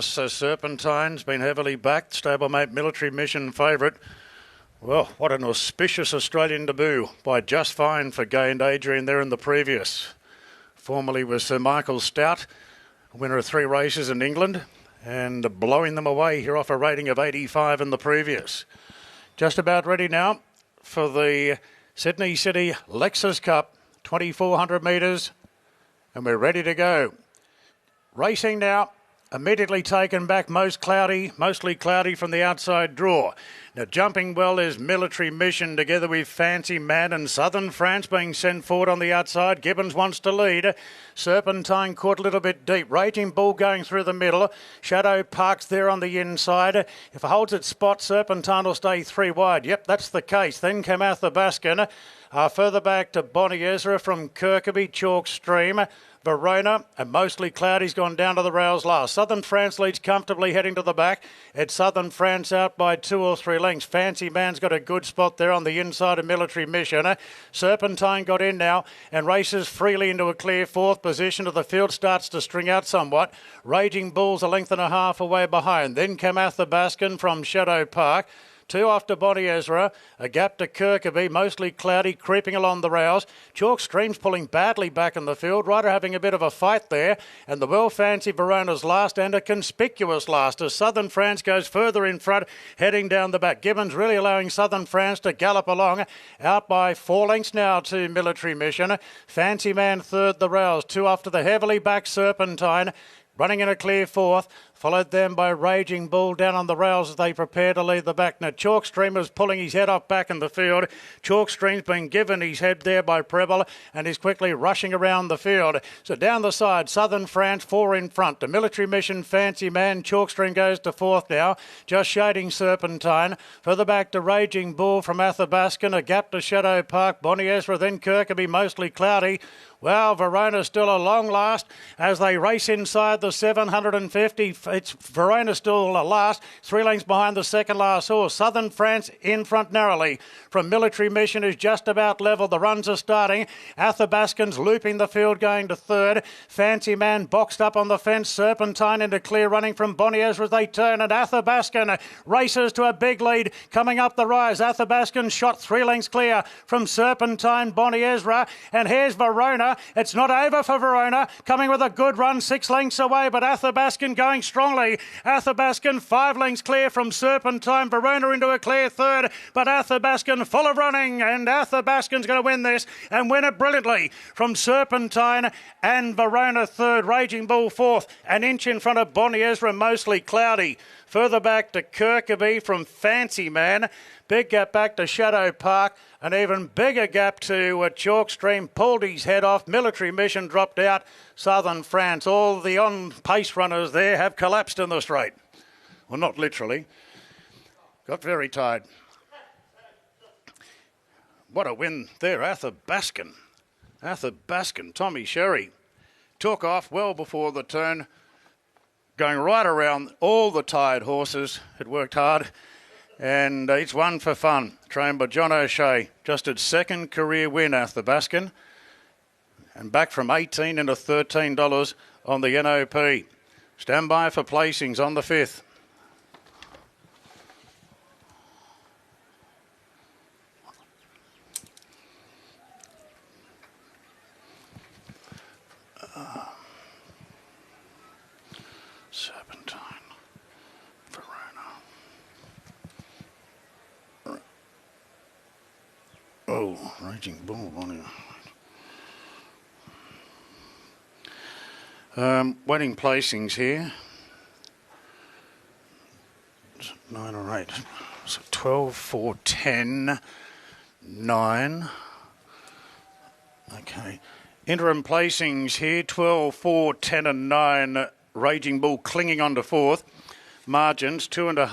Serpentine's been heavily backed. Stablemate Military Mission favourite. Well, what an auspicious Australian debut by Just Fine for gained Adrian there in the previous. Formerly was Sir Michael Stout, winner of 3 races in England, and blowing them away here off a rating of 85 in the previous. Just about ready now for the Sydney City Lexus Cup, 2,400 metres, and we're ready to go. Racing now. Immediately taken back, mostly cloudy from the outside draw. Now jumping well is Military Mission together with Fancy Man and Southern France being sent forward on the outside. Gibbons wants to lead. Serpentine caught a little bit deep. Raging Bull going through the middle. Shadow Park's there on the inside. If it holds its spot, Serpentine will stay 3 wide. Yep, that's the case. Then came Athabascan. Further back to Bonnie Ezra from Kirkby, Chalk Stream. Verona, and mostly cloudy's gone down to the rails last. Southern France leads comfortably heading to the back. It's Southern France out by 2 or 3 lengths. Fancy Man's got a good spot there on the inside of Military Mission. Serpentine got in now and races freely into a clear 4th position as the field starts to string out somewhat. Raging Bull's a length and a half away behind. Then came Athabascan from Shadow Park. 2 off to Bonnie Ezra, a gap to Kirkby, mostly cloudy, creeping along the rails. Chalk Stream's pulling badly back in the field, Ryder having a bit of a fight there, and the Well Fancy Verona's last and a conspicuous last as Southern France goes further in front, heading down the back. Gibbons really allowing Southern France to gallop along, out by 4 lengths now to Military Mission. Fancy Man third the rails, 2 off to the heavily backed Serpentine, running in a clear 4th, followed then by Raging Bull down on the rails as they prepare to lead the back. Now, Chalk Stream is pulling his head off back in the field. Chalk Stream's been given his head there by Preble and is quickly rushing around the field. So down the side, Southern France, 4 in front. To Military Mission, Fancy Man. Chalk Stream goes to 4th now, just shading Serpentine. Further back to Raging Bull from Athabascan, a gap to Shadow Park. Bonnie Ezra, then Kirkby, mostly cloudy. Well, Verona still a long last as they race inside the 750. It's Verona still a last, 3 lengths behind the second last horse. Southern France in front narrowly. From Military Mission is just about level. The runs are starting. Athabascan's looping the field going to 3rd. Fancy Man boxed up on the fence. Serpentine into clear running from Bonnie Ezra as they turn. And Athabascan races to a big lead coming up the rise. Athabascan shot 3 lengths clear from Serpentine, Bonnie Ezra. And here's Verona. It's not over for Verona, coming with a good run, 6 lengths away, but Athabascan going strongly. Athabascan 5 lengths clear from Serpentine, Verona into a clear 3rd, but Athabascan full of running, and Athabascan's going to win this and win it brilliantly from Serpentine and Verona 3rd, Raging Bull 4th, an inch in front of Bonnie Ezra, mostly cloudy. Further back to Kirkby from Fancy Man. Big gap back to Shadow Park. An even bigger gap to Chalk Stream. Pulled his head off. Military Mission dropped out. Southern France. All the on-pace runners there have collapsed in the straight. Well, not literally. Got very tired. What a win there, Athabascan. Athabascan, Tommy Sherry. Took off well before the turn. Going right around all the tired horses. It worked hard. And it's one for fun. Trained by John O'Shea. Just its 2nd career win, Athabascan. And back from $18 into $13 on the NOP. Stand by for placings on the 5th. Serpentine. Oh, Raging Bull on here. Waiting placings here. 9 or 8. So 12, 4, 10, 9. Okay. Interim placings here. 12, 4, 10 and 9. Raging Bull clinging on to 4th. Margins 2.5.